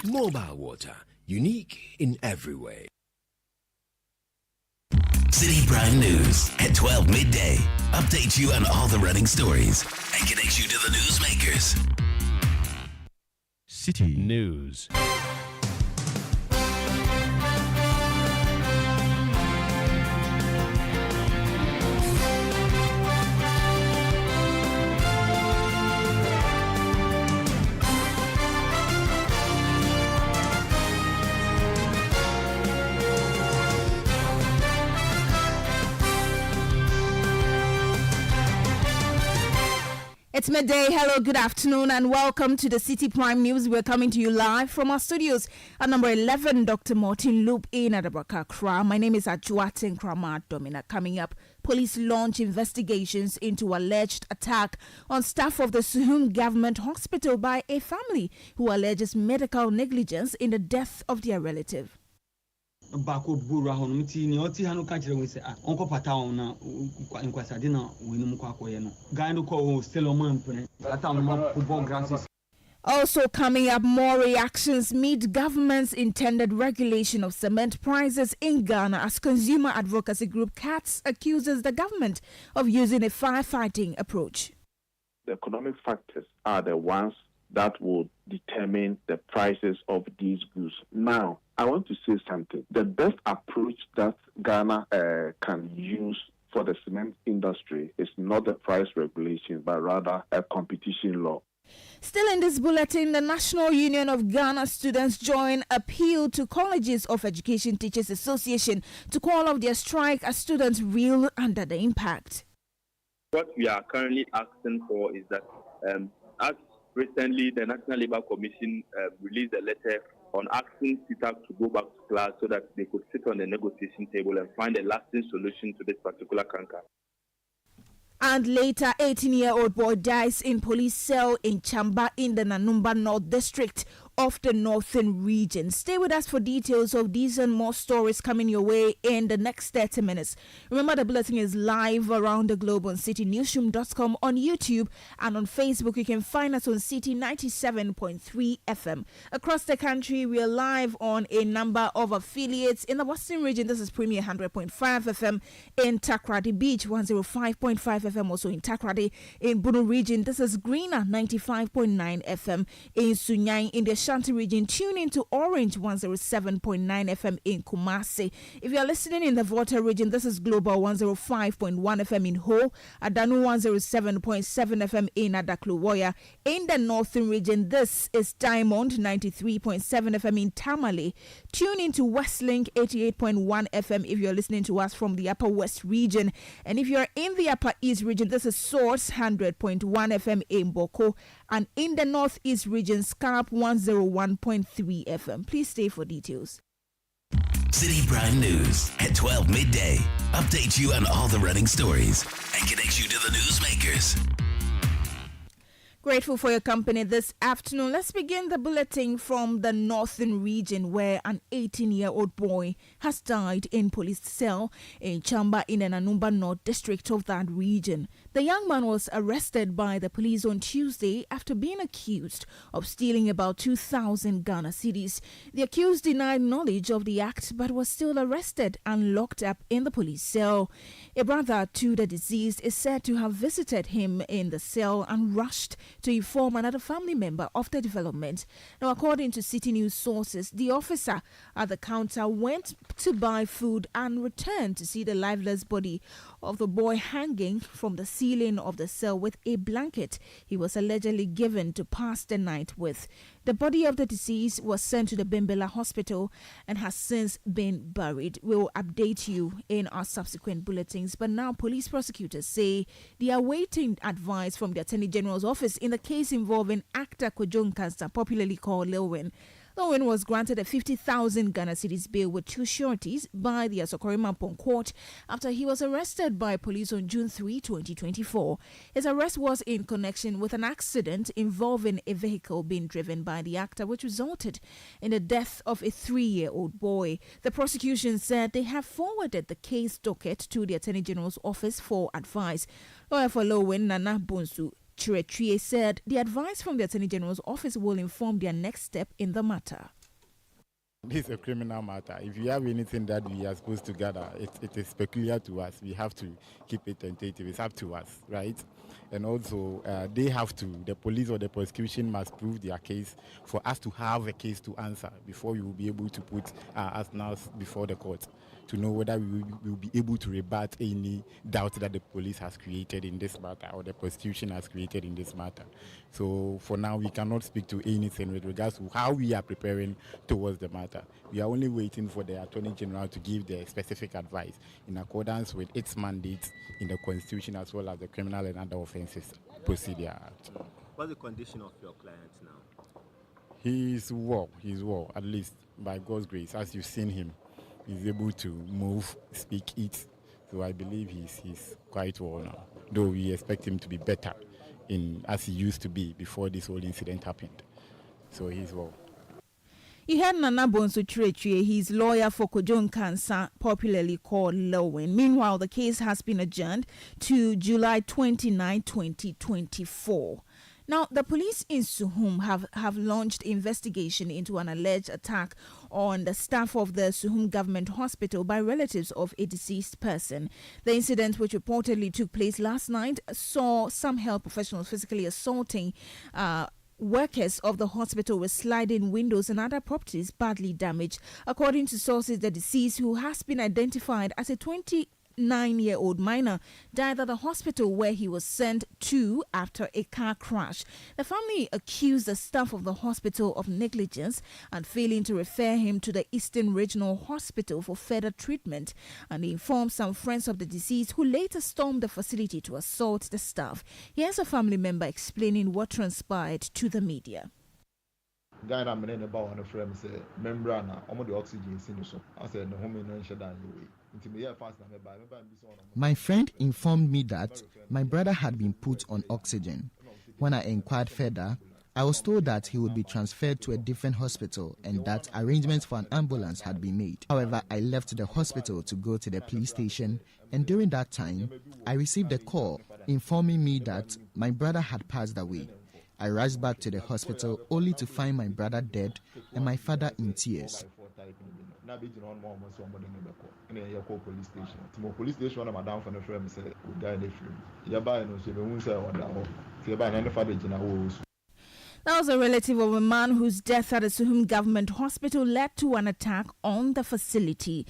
Mobile water, unique in every way. Citi Prime News at 12 midday. Update you on all the running stories and connect you to the newsmakers. Citi News. It's midday. Hello, good afternoon, and welcome to the Citi Prime News. We're coming to you live from our studios at number 11, Dr. Martin Loop in Adabraka, Accra. My name is Ajuatin Kramat Domina. Coming up, police launch investigations into alleged attack on staff of the Suhum Government Hospital by a family who alleges medical negligence in the death of their relative. Bako buru ahụ nti ni oti hanu ka kire we say onko pata on na nkwasade na wenum kwa akoye no guy no ko still on man pene that on football grasses. Also coming up, more reactions meet government's intended regulation of cement prices in Ghana as consumer advocacy group CATS accuses the government of using a firefighting approach. The economic factors are the ones that will determine the prices of these goods. Now, I want to say something. The best approach that Ghana can use for the cement industry is not the price regulation, but rather a competition law. Still in this bulletin, the National Union of Ghana Students join appeal to Colleges of Education Teachers Association to call off their strike as students reel under the impact. What we are currently asking for is that as recently the National Labour Commission released a letter on asking CITAC to go back to class so that they could sit on the negotiation table and find a lasting solution to this particular canker. And later, 18-year-old boy dies in police cell in Chamba in the Nanumba North District of the Northern Region. Stay with us for details of these and more stories coming your way in the next 30 minutes. Remember, the bulletin is live around the globe on citinewsroom.com, on YouTube, and on Facebook. You can find us on Citi 97.3 FM. Across the country, we are live on a number of affiliates. In the Western Region, this is Premier 100.5 FM. In Takrady Beach, 105.5 FM. Also in Takrady. In Bunu Region, this is Greener 95.9 FM. In Sunyang, in the Ashanti region, tune into Orange 107.9 FM in Kumasi. If you are listening in the Volta region, this is Global 105.1 FM in Ho, Adanu 107.7 FM in Adakluwoya. In the Northern region, this is Diamond 93.7 FM in Tamale. Tune into Westlink 88.1 FM if you are listening to us from the Upper West region. And if you are in the Upper East region, this is Source 100.1 FM in Boko. And in the Northeast region, Scarp 101.3 FM. Please stay for details. Citi Prime News at 12 midday. Update you on all the running stories and connect you to the newsmakers. Grateful for your company this afternoon. Let's begin the bulletin from the Northern region, where an 18-year-old boy has died in police cell in Chamba in the Nanumba North district of that region. The young man was arrested by the police on Tuesday after being accused of stealing about 2,000 Ghana cedis. The accused denied knowledge of the act but was still arrested and locked up in the police cell. A brother to the deceased is said to have visited him in the cell and rushed to inform another family member of the development. Now, according to Citi News sources, the officer at the counter went to buy food and returned to see the lifeless body of the boy hanging from the ceiling of the cell with a blanket he was allegedly given to pass the night with. The body of the deceased was sent to the Bimbela Hospital and has since been buried. We will update you in our subsequent bulletins. But now police prosecutors say they are waiting advice from the Attorney General's office in the case involving actor Kojon Cancer, popularly called Lil Wayne. Owen was granted a 50,000 Ghana cedis bail with two sureties by the Asokorimampong court after he was arrested by police on June 3, 2024. His arrest was in connection with an accident involving a vehicle being driven by the actor, which resulted in the death of a 3-year-old boy. The prosecution said they have forwarded the case docket to the Attorney General's office for advice. Lawyer for Lowen, Nana Bonsu, Chiretrie said the advice from the Attorney General's office will inform their next step in the matter. This is a criminal matter. If you have anything that we are supposed to gather, it is peculiar to us. We have to keep it tentative. It's up to us, right? And also, they have to, the police or the prosecution must prove their case for us to have a case to answer before we will be able to put us now before the court to know whether we will be able to rebut any doubt that the police has created in this matter or the prosecution has created in this matter. So for now, we cannot speak to anything with regards to how we are preparing towards the matter. We are only waiting for the Attorney General to give the specific advice in accordance with its mandate in the Constitution as well as the Criminal and Other Offences Procedure Act. What's the condition of your client now? He's well, at least by God's grace. As you've seen him, he's able to move, speak, eat. So I believe he's quite well now, though we expect him to be better as he used to be before this whole incident happened. So he's well. You heard Nana Bonsu Chiretrie, he's lawyer for Kojon Cancer, popularly called Lewin. Meanwhile, the case has been adjourned to July 29, 2024. Now, the police in Suhum have launched investigation into an alleged attack on the staff of the Suhum Government Hospital by relatives of a deceased person. The incident, which reportedly took place last night, saw some health professionals physically assaulting workers of the hospital with sliding windows and other properties badly damaged. According to sources, the deceased, who has been identified as a 29-year-old minor, died at the hospital where he was sent to after a car crash. The family accused the staff of the hospital of negligence and failing to refer him to the Eastern Regional Hospital for further treatment, and they informed some friends of the deceased who later stormed the facility to assault the staff. Here's a family member explaining what transpired to the media. Guy I'm in about on a frame say membrana almost the oxygen so I said no home no shut down My friend informed me that my brother had been put on oxygen. When I inquired further, I was told that he would be transferred to a different hospital and that arrangements for an ambulance had been made. However, I left the hospital to go to the police station, and during that time, I received a call informing me that my brother had passed away. I rushed back to the hospital only to find my brother dead and my father in tears. That was a relative of a man whose death at the Suhum Government Hospital led to an attack on the facility.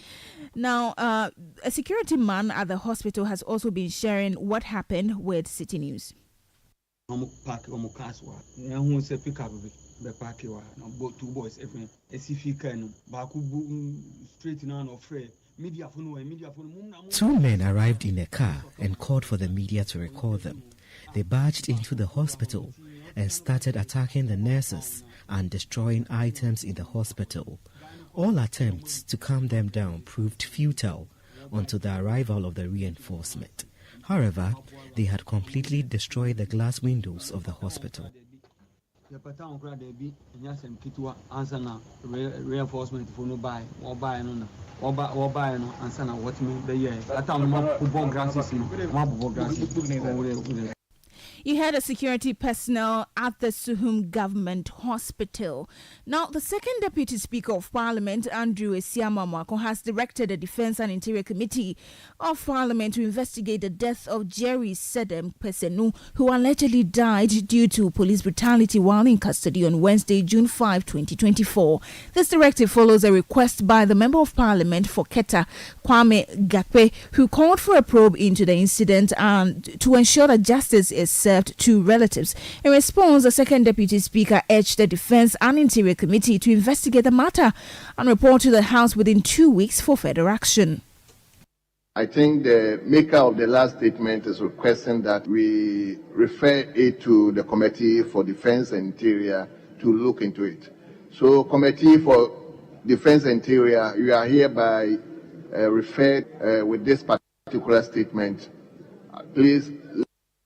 Now, a security man at the hospital has also been sharing what happened with Citi News. Two boys, Two men arrived in a car and called for the media to record them. They barged into the hospital and started attacking the nurses and destroying items in the hospital. All attempts to calm them down proved futile until the arrival of the reinforcement. However, they had completely destroyed the glass windows of the hospital. Reinforcement for no buy or buy no and sana what me the year. You had a security personnel at the Suhum Government Hospital. Now, the second Deputy Speaker of Parliament, Andrew Esiamamwako, has directed the Defence and Interior Committee of Parliament to investigate the death of Jerry Sedem Pesenu, who allegedly died due to police brutality while in custody on Wednesday, June 5, 2024. This directive follows a request by the Member of Parliament for Keta, Kwame Gakwe, who called for a probe into the incident and to ensure that justice is served to relatives. In response, the second Deputy Speaker urged the Defence and Interior Committee to investigate the matter and report to the House within 2 weeks for further action. I think the maker of the last statement is requesting that we refer it to the Committee for Defence and Interior to look into it. So, Committee for Defence and Interior, you are hereby referred with this particular statement. Please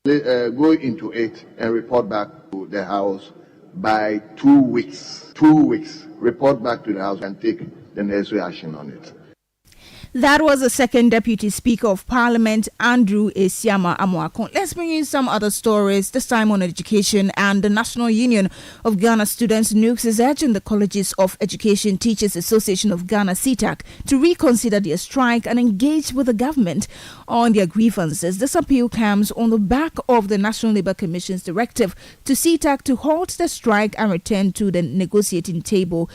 go into it and report back to the House by 2 weeks. 2 weeks. Report back to the House and take the necessary action on it. That was the second Deputy Speaker of Parliament, Andrew Esiama Amoakon. Let's bring in some other stories, this time on education. And the National Union of Ghana Students, NUCS, is urging the Colleges of Education Teachers Association of Ghana, CITAC, to reconsider their strike and engage with the government on their grievances. This appeal comes on the back of the National Labour Commission's directive to CITAC to halt the strike and return to the negotiating table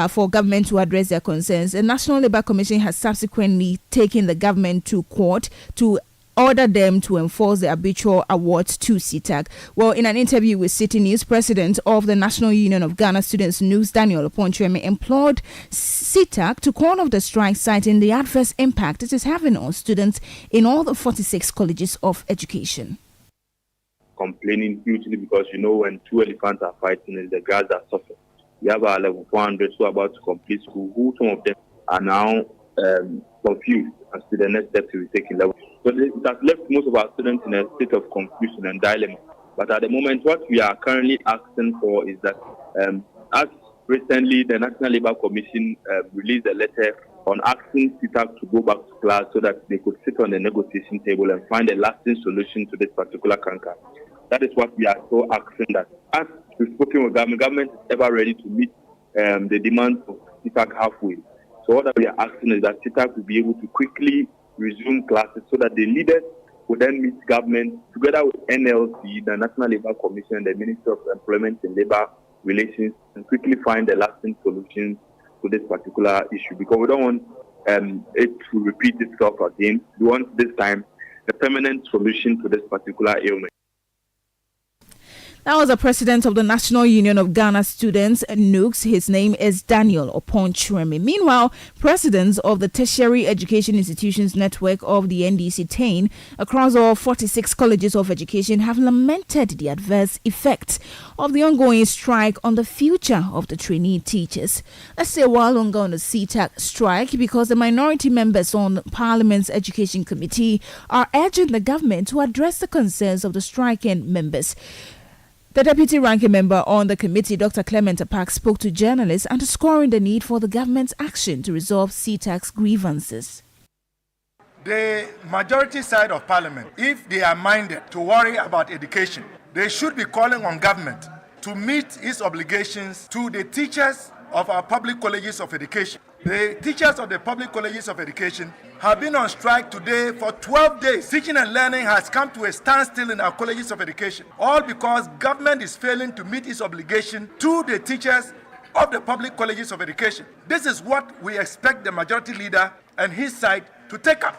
for government to address their concerns. The National Labour Commission has subsequently taken the government to court to order them to enforce the arbitral awards to CITAC. Well, in an interview with Citi News, President of the National Union of Ghana Students, NUCS, Daniel Oponchweme, implored CITAC to call off the strike, citing the adverse impact it is having on students in all the 46 colleges of education. Complaining hugely because, when two elephants are fighting, it's the grass that suffers. We have our level 400 who are about to complete school, who some of them are now confused as to the next step to be taken level. So it has left most of our students in a state of confusion and dilemma. But at the moment, what we are currently asking for is that, as recently the National Labour Commission released a letter on asking CITAC to go back to class so that they could sit on the negotiation table and find a lasting solution to this particular canker. That is what we are so asking, that as we've spoken with government is ever ready to meet the demands of CITAC halfway. So what we are asking is that CITAC will be able to quickly resume classes so that the leaders will then meet government together with NLC, the National Labour Commission, the Ministry of Employment and Labour Relations, and quickly find a lasting solution to this particular issue, because we don't want it to repeat itself again. We want this time a permanent solution to this particular ailment. That was the president of the National Union of Ghana Students, NUCS. His name is Daniel Oponchweme. Meanwhile, presidents of the Tertiary Education Institutions Network of the NDC TAIN across all 46 colleges of education have lamented the adverse effects of the ongoing strike on the future of the trainee teachers. Let's stay a while longer on the CITAC strike because the minority members on Parliament's Education Committee are urging the government to address the concerns of the striking members. The deputy ranking member on the committee, Dr. Clement Apak, spoke to journalists, underscoring the need for the government's action to resolve CITAC's grievances. The majority side of Parliament, if they are minded to worry about education, they should be calling on government to meet its obligations to the teachers of our public colleges of education. The teachers of the public colleges of education have been on strike today for 12 days. Teaching and learning has come to a standstill in our colleges of education, all because government is failing to meet its obligation to the teachers of the public colleges of education. This is what we expect the majority leader and his side to take up.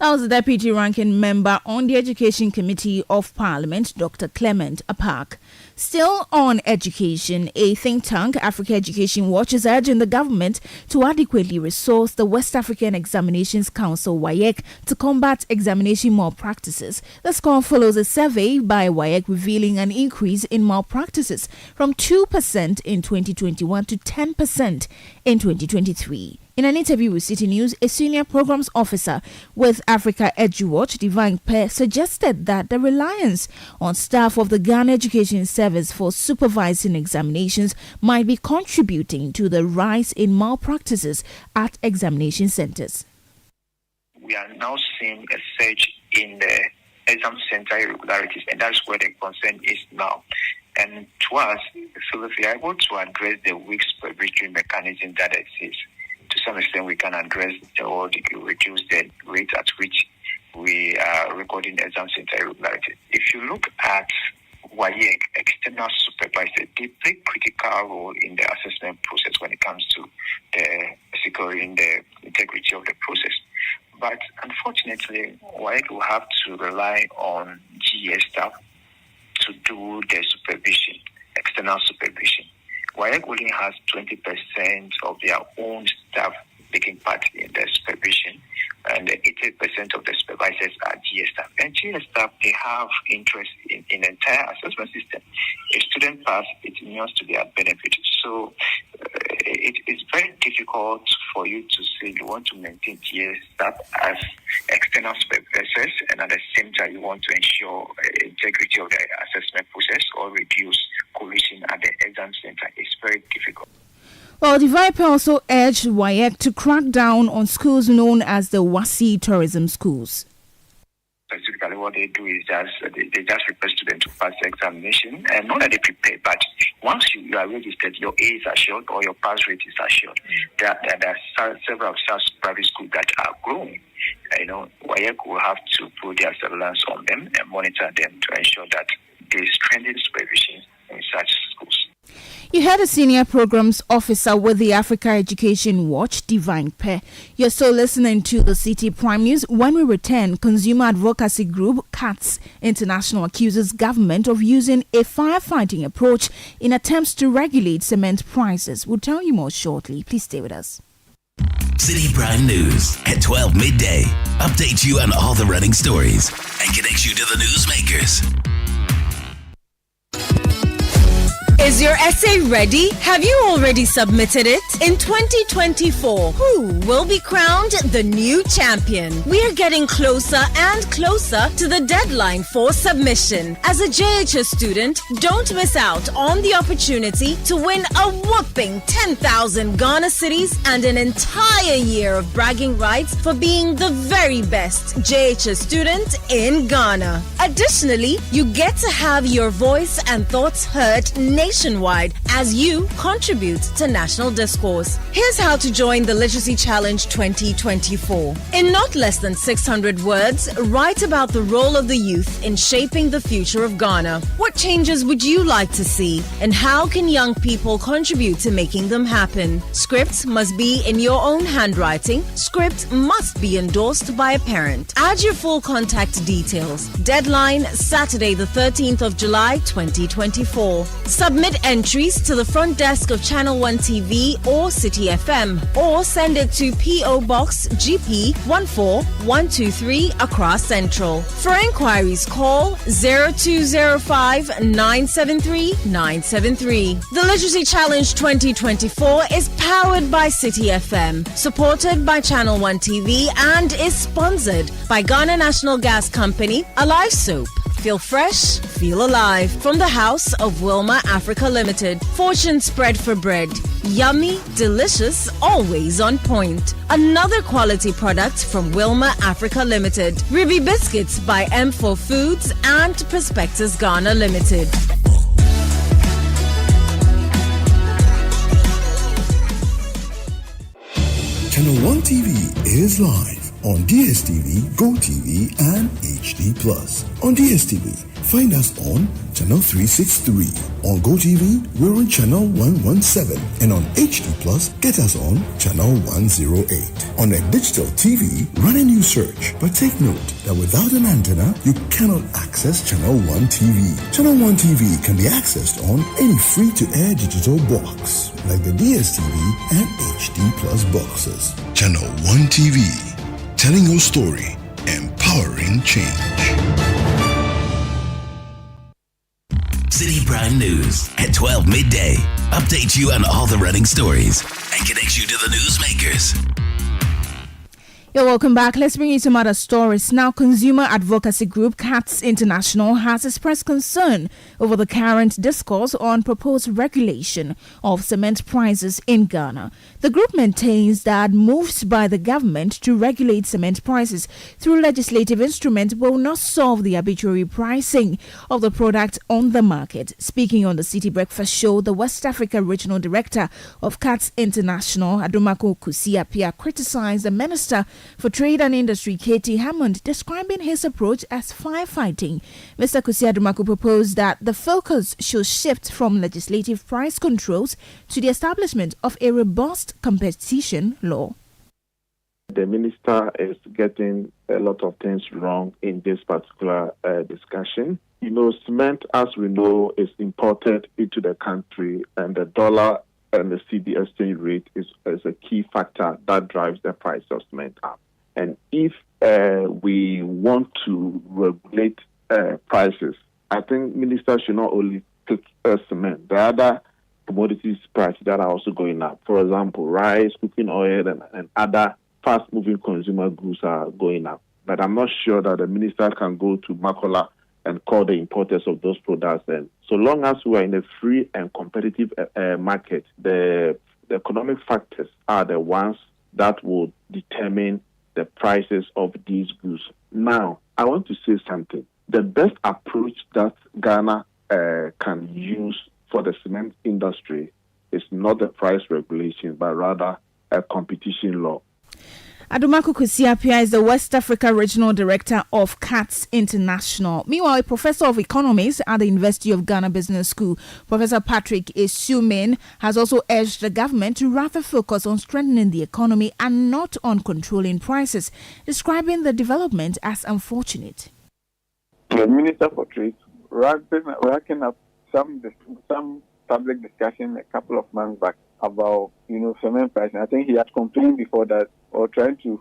That was the deputy ranking member on the Education Committee of Parliament, Dr. Clement Apak. Still on education, a think tank, Africa Education Watch, is urging the government to adequately resource the West African Examinations Council, WAEC, to combat examination malpractices. This call follows a survey by WAEC revealing an increase in malpractices from 2% in 2021 to 10% in 2023. In an interview with Citi News, a senior programs officer with Africa EduWatch, Divine Pair, suggested that the reliance on staff of the Ghana Education Service for supervising examinations might be contributing to the rise in malpractices at examination centers. We are now seeing a surge in the exam center irregularities, and that's where the concern is now. And to us, so if we are able to address the weak supervisory mechanism that exists, to some extent we can address or reduce the rate at which we are recording the exam center irregularities. If you look at WAEC, external supervisors, they play a critical role in the assessment process when it comes to the securing the integrity of the process. But unfortunately, WAEC will have to rely on GS staff to do the supervision, external supervision. WAEC only has 20% of their own staff taking part in the supervision, and 80% of the supervisors are GS staff. And GS staff, they have interest in the entire assessment system. If student pass, it means to their benefit. So it is very difficult for you to say you want to maintain GS staff as external supervisors, and at the same time you want to ensure integrity of the assessment process or reduce collision at the exam center. It's very difficult. Well, the Viper also urged WAEC to crack down on schools known as the WASI tourism schools. Specifically, what they do is they just request students to pass the examination, and not that they prepare, but once you are registered, your A is assured or your pass rate is assured. There are several such private schools that are growing. WAEC will have to put their surveillance on them and monitor them to ensure that there is stringent supervision in such schools. You heard a senior programs officer with the Africa Education Watch, Divine Pe. You're still listening to the Citi Prime News. When we return, consumer advocacy group CATS International accuses government of using a firefighting approach in attempts to regulate cement prices. We'll tell you more shortly. Please stay with us. Citi Prime News at 12 midday. Update you on all the running stories and connects you to the newsmakers. Is your essay ready? Have you already submitted it? In 2024, who will be crowned the new champion? We are getting closer and closer to the deadline for submission. As a JHS student, don't miss out on the opportunity to win a whopping 10,000 Ghana cedis and an entire year of bragging rights for being the very best JHS student in Ghana. Additionally, you get to have your voice and thoughts heard nationwide as you contribute to national discourse. Here's how to join the Literacy Challenge 2024. In not less than 600 words, write about the role of the youth in shaping the future of Ghana. What changes would you like to see, and how can young people contribute to making them happen? Scripts must be in your own handwriting. Script must be endorsed by a parent. Add your full contact details. Deadline Saturday the 13th of July 2024. Submit entries to the front desk of Channel 1 TV or Citi FM, or send it to P.O. Box GP 14123 Accra Central. For inquiries, call 0205 973 973. The Literacy Challenge 2024 is powered by Citi FM, supported by Channel 1 TV, and is sponsored by Ghana National Gas Company, Alive Soap. Feel fresh, feel alive. From the House of Wilma Africa Limited. Fortune spread for bread. Yummy, delicious, always on point. Another quality product from Wilma Africa Limited. Ruby Biscuits by M4 Foods and Prospectus Ghana Limited. Channel 1 TV is live on DSTV, GoTV, and HD+. On DSTV, find us on Channel 363. On GoTV, we're on Channel 117. And on HD+, get us on Channel 108. On a digital TV, run a new search. But take note that without an antenna, you cannot access Channel 1 TV. Channel 1 TV can be accessed on any free-to-air digital box, like the DSTV and HD+ boxes. Channel 1 TV. Telling your story, empowering change. Citi Prime News at 12 midday. Update you on all the running stories and connects you to the newsmakers. You're welcome back. Let's bring you some other stories. Now, consumer advocacy group CATS International has expressed concern over the current discourse on proposed regulation of cement prices in Ghana. The group maintains that moves by the government to regulate cement prices through legislative instruments will not solve the arbitrary pricing of the product on the market. Speaking on the Citi Breakfast Show, the West Africa Regional Director of CATS International, Adumako Kusiapia, criticized the Minister for Trade and Industry, Katie Hammond, describing his approach as firefighting. Mr. Kusi Adumako proposed that the focus should shift from legislative price controls to the establishment of a robust competition law. The minister is getting a lot of things wrong in this particular discussion. Cement, as we know, is imported into the country, and the dollar and the CD exchange rate is a key factor that drives the price of cement up. And if we want to regulate prices, I think ministers should not only take cement, the other commodities prices that are also going up. For example, rice, cooking oil, and other fast-moving consumer goods are going up. But I'm not sure that the minister can go to Makola and call the importers of those products. And so long as we are in a free and competitive market, the the economic factors are the ones that will determine the prices of these goods. Now, I want to say something. The best approach that Ghana can use for the cement industry is not the price regulation, but rather a competition law. Adumaku Kusiapia is the West Africa Regional Director of CATS International. Meanwhile, a professor of economics at the University of Ghana Business School, Professor Patrick Esumin, has also urged the government to rather focus on strengthening the economy and not on controlling prices, describing the development as unfortunate. The Minister for Trade racking up some public discussion a couple of months back about cement pricing. I think he had complained before that, or trying to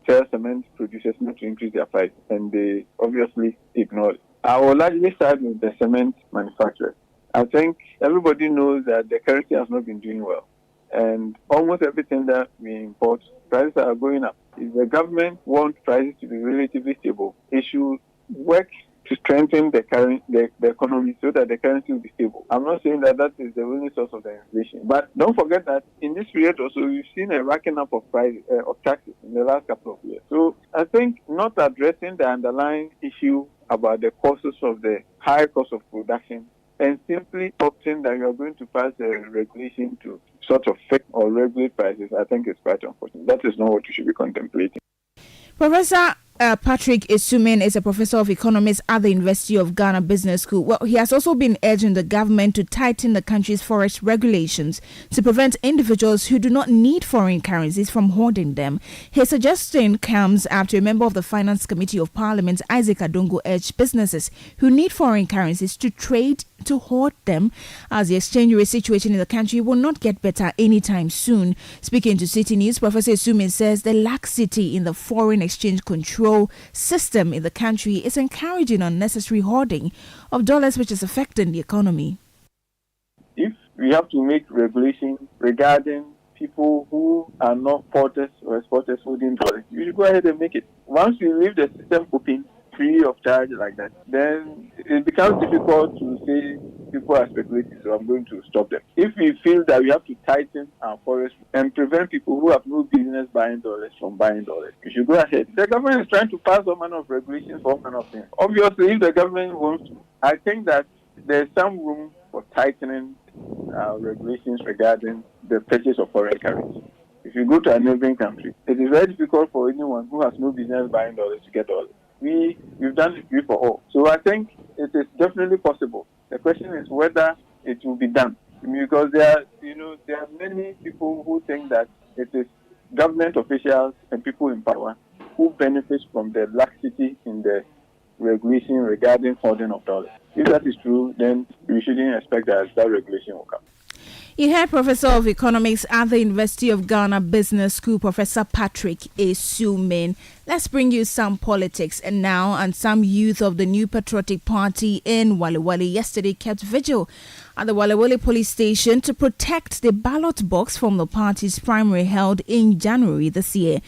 tell cement producers not to increase their price, and they obviously ignored it. I will largely side with the cement manufacturers. I think everybody knows that the currency has not been doing well, and almost everything that we import, prices are going up. If the government wants prices to be relatively stable, it should work to strengthen the economy so that the currency will be stable. I'm not saying that is the only source of the inflation, but don't forget that in this period also we've seen a racking up of taxes in the last couple of years. So I think not addressing the underlying issue about the causes of the high cost of production and simply opting that you are going to pass a regulation to sort of fix or regulate prices, I think is quite unfortunate. That is not what you should be contemplating. Professor Patrick Esumin is a professor of economics at the University of Ghana Business School. Well, he has also been urging the government to tighten the country's forest regulations to prevent individuals who do not need foreign currencies from hoarding them. His suggestion comes after a member of the Finance Committee of Parliament, Isaac Adongo, urged businesses who need foreign currencies to trade to hoard them, as the exchange rate situation in the country will not get better anytime soon. Speaking to Citi News, Professor Esumin says the laxity in the foreign exchange control system in the country is encouraging unnecessary hoarding of dollars, which is affecting the economy. If we have to make regulations regarding people who are not porters or exporters holding dollars, you should go ahead and make it. Once we leave the system open, free of charge like that, then it becomes difficult to say people are speculating, so I'm going to stop them. If we feel that we have to tighten our forest and prevent people who have no business buying dollars from buying dollars, we should go ahead. The government is trying to pass all manner of regulations for all manner of things. Obviously, if the government wants to, I think that there's some room for tightening regulations regarding the purchase of foreign currency. If you go to a neighboring country, it is very difficult for anyone who has no business buying dollars to get dollars. We've done it free for all. So I think it is definitely possible. The question is whether it will be done. Because there are many people who think that it is government officials and people in power who benefit from the laxity in the regulation regarding hoarding of dollars. If that is true, then we shouldn't expect that regulation will come. You heard Professor of Economics at the University of Ghana Business School, Professor Patrick Esumin. Let's bring you some politics and now, and some youth of the New Patriotic Party in Walewale yesterday kept vigil at the Walewale police station to protect the ballot box from the party's primary held in January this year.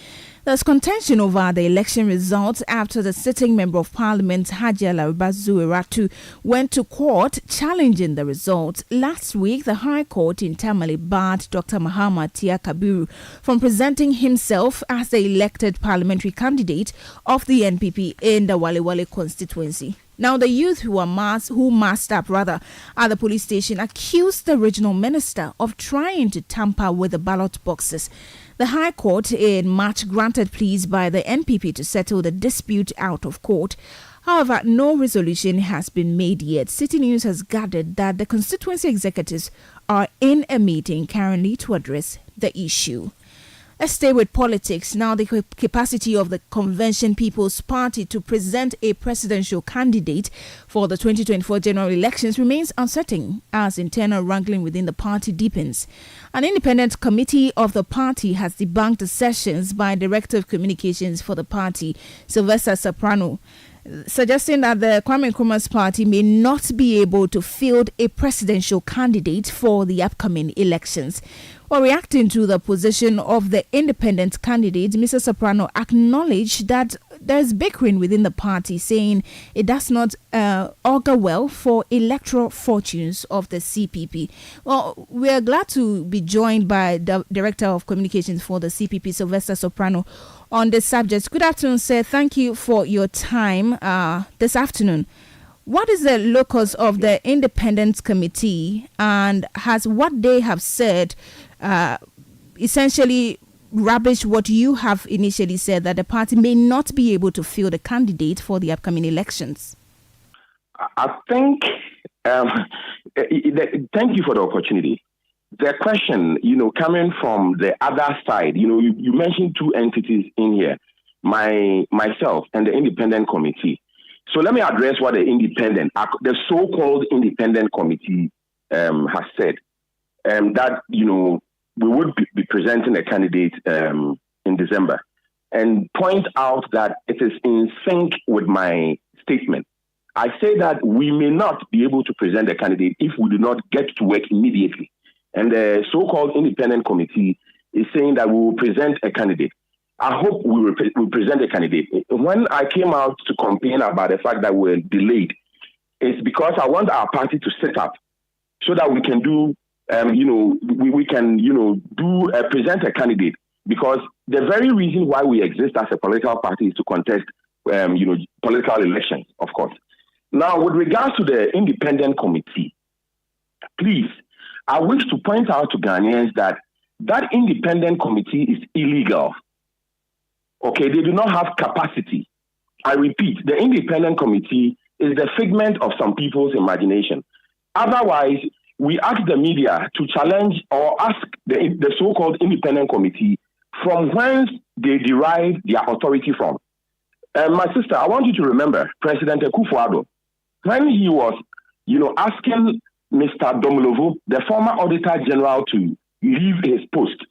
There's contention over the election results after the sitting member of parliament, Hajia Laribazu Eratu, went to court challenging the results. Last week, the High Court in Tamale barred Dr. Mahama Tia Kabiru from presenting himself as the elected parliamentary candidate of the NPP in the Walewale constituency. Now, the youth who masked up at the police station accused the regional minister of trying to tamper with the ballot boxes. The High Court in March granted pleas by the NPP to settle the dispute out of court. However, no resolution has been made yet. Citi News has gathered that the constituency executives are in a meeting currently to address the issue. Let's stay with politics. Now, the capacity of the Convention People's Party to present a presidential candidate for the 2024 general elections remains uncertain as internal wrangling within the party deepens. An independent committee of the party has debunked assertions by Director of Communications for the party, Sylvester Soprano, suggesting that the Kwame Nkrumah's party may not be able to field a presidential candidate for the upcoming elections. While reacting to the position of the independent candidate, Mr. Soprano acknowledged that there's bickering within the party, saying it does not augur well for electoral fortunes of the CPP. Well, we are glad to be joined by the Director of Communications for the CPP, Sylvester Soprano, on this subject. Good afternoon, sir. Thank you for your time this afternoon. What is the locus of the Independence Committee, and has what they have said essentially rubbish what you have initially said, that the party may not be able to field a candidate for the upcoming elections? I think, thank you for the opportunity. The question, coming from the other side, you mentioned two entities in here, myself and the independent committee. So let me address what the so-called independent committee has said, that, we would be presenting a candidate in December, and point out that it is in sync with my statement. I say that we may not be able to present a candidate if we do not get to work immediately. And the so-called independent committee is saying that we will present a candidate. I hope we will present a candidate. When I came out to complain about the fact that we're delayed, it's because I want our party to set up so that we can do we can, present a candidate, because the very reason why we exist as a political party is to contest, political elections, of course. Now, with regards to the independent committee, please, I wish to point out to Ghanaians that independent committee is illegal. Okay, they do not have capacity. I repeat, the independent committee is the figment of some people's imagination. Otherwise, we ask the media to challenge or ask the so-called independent committee from whence they derive their authority from. My sister, I want you to remember President Akufo-Addo, when he was, asking Mr. Domolovo, the former Auditor General, to leave his post.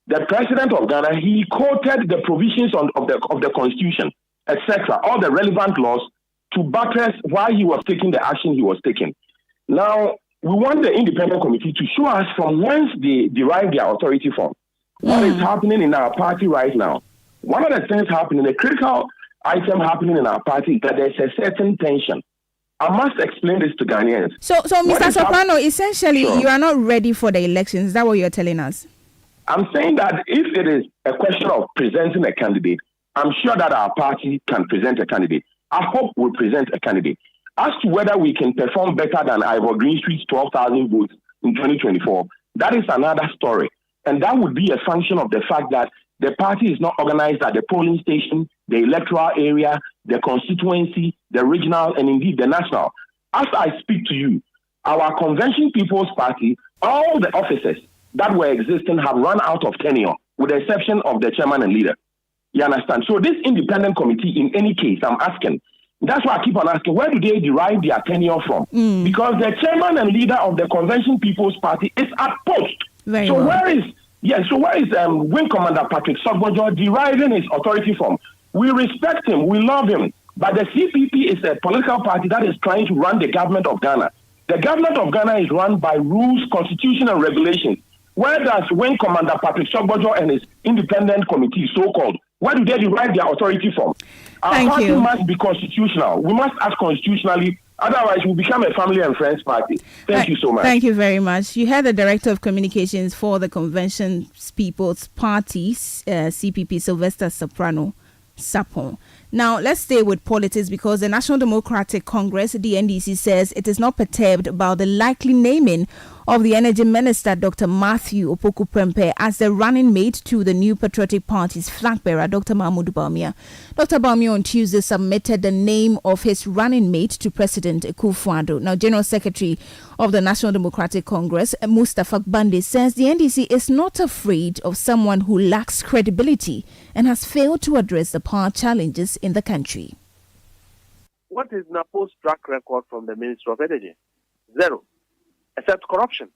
The President of Ghana, he quoted the provisions of the Constitution, etc., all the relevant laws to buttress why he was taking the action he was taking. Now, we want the independent committee to show us from whence they derive their authority from. What is happening in our party right now? One of the things happening, a critical item happening in our party, is that there's a certain tension. I must explain this to Ghanaians. So Mr. Soprano, essentially, you are not ready for the elections. Is that what you're telling us? I'm saying that if it is a question of presenting a candidate, I'm sure that our party can present a candidate. I hope we'll present a candidate. As to whether we can perform better than Ivor Green Street's 12,000 votes in 2024, that is another story. And that would be a function of the fact that the party is not organized at the polling station, the electoral area, the constituency, the regional, and indeed the national. As I speak to you, our Convention People's Party, all the officers that were existing have run out of tenure, with the exception of the chairman and leader. You understand? So this independent committee, in any case, I'm asking, that's why I keep on asking, where do they derive their tenure from? Because the chairman and leader of the Convention People's Party is at post. Where is Wing Commander Patrick Sogbojo deriving his authority from? We respect him, we love him, but the CPP is a political party that is trying to run the government of Ghana. The government of Ghana is run by rules, constitution, and regulations. Where does Wing Commander Patrick Sogbojo and his independent committee, so-called, where do they derive their authority from? Our party must be constitutional. We must act constitutionally. Otherwise, we'll become a family and friends party. Thank you so much. Thank you very much. You had the Director of Communications for the Convention People's Party, CPP, Sylvester Soprano Sapon. Now, let's stay with politics, because the National Democratic Congress, the NDC, says it is not perturbed about the likely naming of the Energy Minister, Dr. Matthew Opoku-Prempeh, as the running mate to the New Patriotic Party's flag bearer, Dr. Mahmoud Bawumia. Dr. Bawumia on Tuesday submitted the name of his running mate to President Akufo-Addo. Now, General Secretary of the National Democratic Congress, Mustafa Bande, says the NDC is not afraid of someone who lacks credibility and has failed to address the power challenges in the country. What is NAPO's track record from the Ministry of Energy? Zero, except corruption.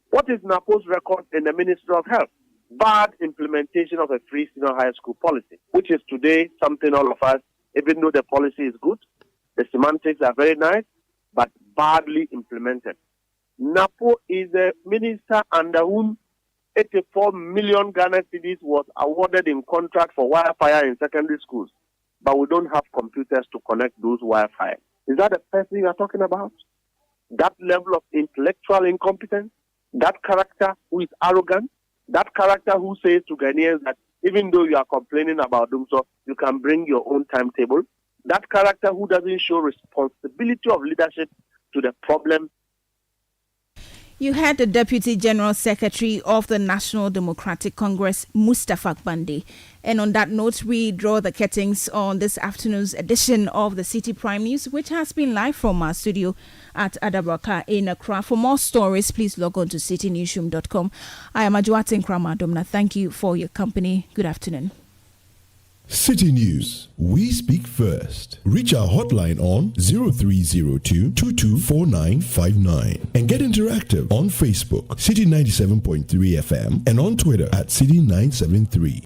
What is NAPO's record in the Ministry of Health? Bad implementation of a free senior high school policy, which is today something all of us even though the policy is good, the semantics are very nice, but badly implemented. NAPO is a minister under whom 84 million Ghana cedis was awarded in contract for Wi-Fi in secondary schools, but we don't have computers to connect those Wi-Fi. Is that the person you are talking about? That level of intellectual incompetence? That character who is arrogant? That character who says to Ghanaians that even though you are complaining about them, so you can bring your own timetable? That character who doesn't show responsibility of leadership to the problem. You had the Deputy General Secretary of the National Democratic Congress, Mustafa Bande. And on that note, we draw the curtains on this afternoon's edition of the Citi Prime News, which has been live from our studio at Adabraka in Accra. For more stories, please log on to citynewsroom.com. I am Ajuatin Krama-Domna. Thank you for your company. Good afternoon. Citi News. We speak first. Reach our hotline on 0302 224959 and get interactive on Facebook, Citi 97.3 FM, and on Twitter at Citi 973.